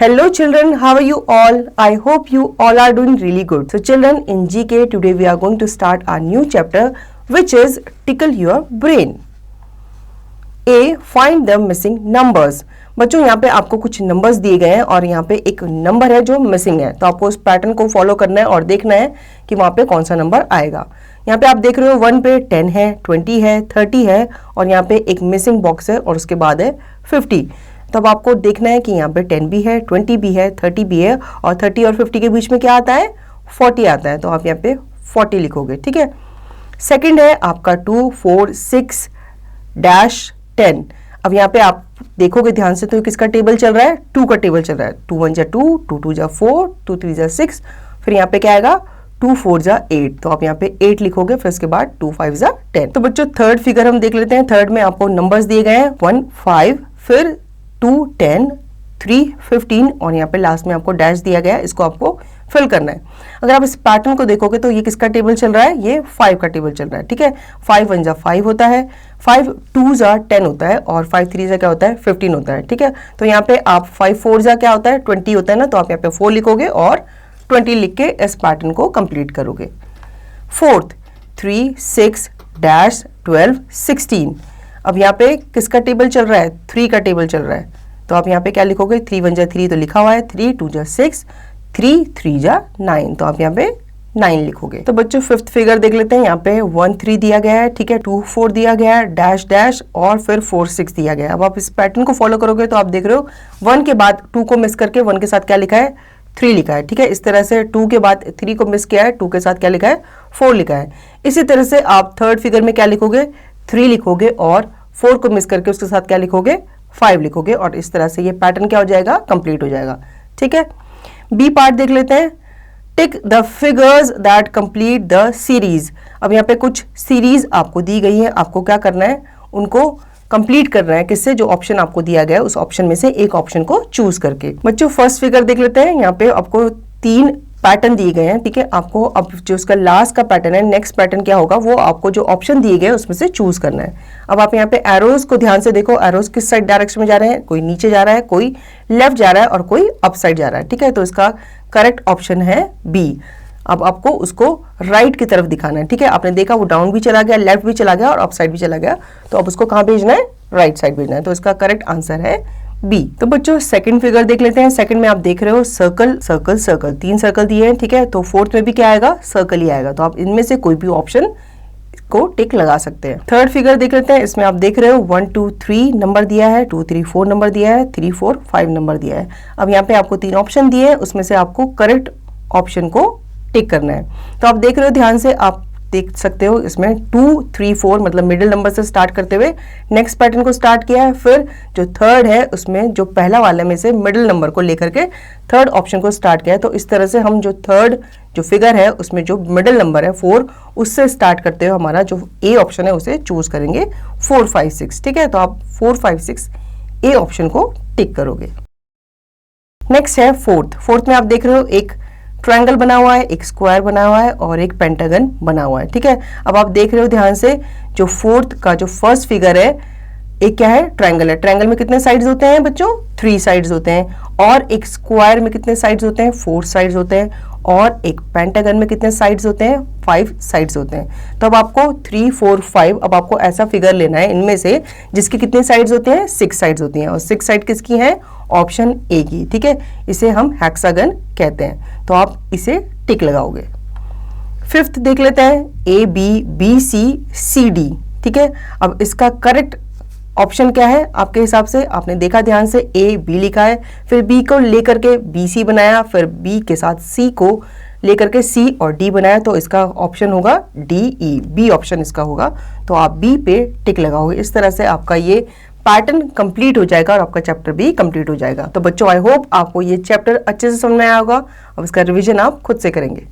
Hello children, how are you all? I hope you all are doing really good. So children, in GK today we are going to start our new chapter which is Tickle Your Brain. A. Find the missing numbers. बच्चों यहाँ पे आपको कुछ numbers दिए गए हैं और यहाँ पे एक नंबर है जो मिसिंग है, तो आपको उस पैटर्न को फॉलो करना है और देखना है कि वहाँ पे कौन सा नंबर आएगा। यहाँ पे आप देख रहे हो 1 पे 10 है, 20 है, 30 है और यहाँ पे एक मिसिंग बॉक्स है और उसके बाद है 50। तब आपको देखना है कि यहाँ पे 10 भी है, 20 भी है, 30 भी है और 30 और 50 के बीच में क्या आता है, 40 आता है, तो आप यहाँ पे 40 लिखोगे। ठीक है। सेकंड है आपका 2, 4, 6, डैश 10। अब यहाँ पे आप देखोगे ध्यान से तो किसका टेबल चल रहा है, 2 का टेबल चल रहा है। 2 1 जा 2, 2 2 जा 4, 2 3 जा 6, फिर यहाँ पे क्या आएगा 2 4 जा 8, तो आप यहाँ पे 8 लिखोगे, फिर उसके बाद 2 5 जा 10। तो बच्चों थर्ड फिगर हम देख लेते हैं। थर्ड में आपको नंबर्स दिए गए हैं 1 5, फिर 2 10, 3 15 और यहाँ पे लास्ट में आपको डैश दिया गया है, इसको आपको फिल करना है। अगर आप इस पैटर्न को देखोगे तो ये किसका टेबल चल रहा है, ये 5 का टेबल चल रहा है। ठीक है। 5 1 जा 5 होता है, 5 2 जा 10 होता है और 5 3 जा क्या होता है, 15 होता है। ठीक है। तो यहाँ पे आप 5 4 जा क्या होता है, 20 होता है ना, तो आप यहाँ पे 4 लिखोगे और 20 लिख के इस पैटर्न को कंप्लीट करोगे। Fourth 3 6 dash 12 16। अब यहाँ पे किसका टेबल चल रहा है, 3 का टेबल चल रहा है, तो आप यहाँ पे क्या लिखोगे, 3 1 जा 3 तो लिखा हुआ है, 3 2 जा 6, 3 3 जा 9, तो आप यहाँ पे 9 लिखोगे। तो बच्चों फिफ्थ फिगर देख लेते हैं। यहाँ पे 1 3 दिया गया है, ठीक है, 2 4 दिया गया है, डैश डैश और फिर 4 6 दिया गया है। अब आप इस पैटर्न को फॉलो करोगे तो आप देख रहे हो 1 के बाद 2 को मिस करके 1 के साथ क्या लिखा है, 3 लिखा है। ठीक है। इस तरह से 2 के बाद 3 को मिस किया है, 2 के साथ क्या लिखा है, 4 लिखा है। इसी तरह से आप थर्ड फिगर में क्या लिखोगे, 3 लिखोगे और 4 को मिस करके उसके साथ क्या लिखोगे, 5 लिखोगे और इस तरह से ये पैटर्न क्या हो जाएगा, कंप्लीट हो जाएगा। ठीक है। बी पार्ट देख लेते हैं। Tick the figures that complete the series. अब यहाँ पे कुछ सीरीज आपको दी गई है, आपको क्या करना है, उनको कंप्लीट करना है। किससे, जो ऑप्शन आपको दिया गया है उस ऑप्शन में से एक ऑप्शन को चूज करके। बच्चों फर्स्ट फिगर देख लेते हैं। यहाँ पे आपको 3 पैटर्न दिए गए हैं। ठीक है। आपको अब जो उसका लास्ट का पैटर्न है, नेक्स्ट पैटर्न क्या होगा, वो आपको जो ऑप्शन दिए गए उसमें से चूज करना है। अब आप यहाँ पे एरोज को ध्यान से देखो, एरोज किस साइड डायरेक्शन में जा रहे हैं, कोई नीचे जा रहा है, कोई लेफ्ट जा रहा है और कोई अप साइड जा रहा है। ठीक है। तो इसका करेक्ट ऑप्शन है बी। अब आपको उसको राइट की तरफ दिखाना है। ठीक है। आपने देखा वो डाउन भी चला गया, लेफ्ट भी चला गया और अप साइड भी चला गया, तो अब उसको कहाँ भेजना है, राइट साइड भेजना है। तो इसका करेक्ट आंसर है बी। तो बच्चों सेकंड फिगर देख लेते हैं। सेकंड में आप देख रहे हो सर्कल सर्कल सर्कल, 3 सर्कल दिए हैं। ठीक है। तो फोर्थ में भी क्या आएगा, सर्कल ही आएगा, तो आप इनमें से कोई भी ऑप्शन को टिक लगा सकते हैं। थर्ड फिगर देख लेते हैं। इसमें आप देख रहे हो 1 2 3 नंबर दिया है, 2 3 4 नंबर दिया है, 3 4 5 नंबर दिया है। अब यहाँ पे आपको 3 ऑप्शन दिए हैं, उसमें से आपको करेक्ट ऑप्शन को टिक करना है। तो आप देख रहे हो ध्यान से, आप देख सकते हो इसमें 2 3 4 मतलब मिडिल नंबर से स्टार्ट करते हुए नेक्स्ट पैटर्न को स्टार्ट किया है। फिर जो थर्ड है उसमें जो पहला वाले में से मिडिल नंबर को लेकर के थर्ड ऑप्शन को स्टार्ट किया है। तो इस तरह से हम जो थर्ड जो फिगर है उसमें जो मिडिल नंबर है 4, उससे स्टार्ट करते हुए हमारा जो ए ऑप्शन है उसे चूज करेंगे 4 5 6। ठीक है। तो आप 4 5 6 ए ऑप्शन को टिक करोगे। नेक्स्ट है फोर्थ में आप देख रहे हो एक ट्रायंगल बना हुआ है, एक स्क्वायर बना हुआ है और एक पेंटागन बना हुआ है। ठीक है। अब आप देख रहे हो ध्यान से, जो फोर्थ का जो फर्स्ट फिगर है, एक क्या है, ट्रायंगल है। ट्रायंगल में कितने साइड्स होते हैं बच्चों, 3 साइड्स होते हैं। और एक स्क्वायर में कितने साइड्स होते हैं, 4 साइड्स होते हैं। और एक पेंटागन में कितने साइड्स होते हैं, 5 साइड्स होते हैं। तो अब आपको 3 4 5, अब आपको ऐसा फिगर लेना है इनमें से जिसकी कितने साइड्स होते हैं, 6 साइड्स होती हैं। और 6 साइड किसकी है, ऑप्शन ए की। ठीक है। इसे हम हेक्सागन कहते हैं, तो आप इसे टिक लगाओगे। फिफ्थ देख लेते हैं, A B B C C D. ठीक है। अब इसका करेक्ट ऑप्शन क्या है आपके हिसाब से, आपने देखा ध्यान से, ए बी लिखा है, फिर बी को लेकर के बी सी बनाया, फिर बी के साथ सी को लेकर के सी और डी बनाया, तो इसका ऑप्शन होगा डी ई, बी ऑप्शन इसका होगा। तो आप बी पे टिक लगाओगे। इस तरह से आपका ये पैटर्न कंप्लीट हो जाएगा और आपका चैप्टर भी कंप्लीट हो जाएगा। तो बच्चों आई होप आपको ये चैप्टर अच्छे से समझ में आया होगा। अब इसका रिवीजन आप खुद से करेंगे।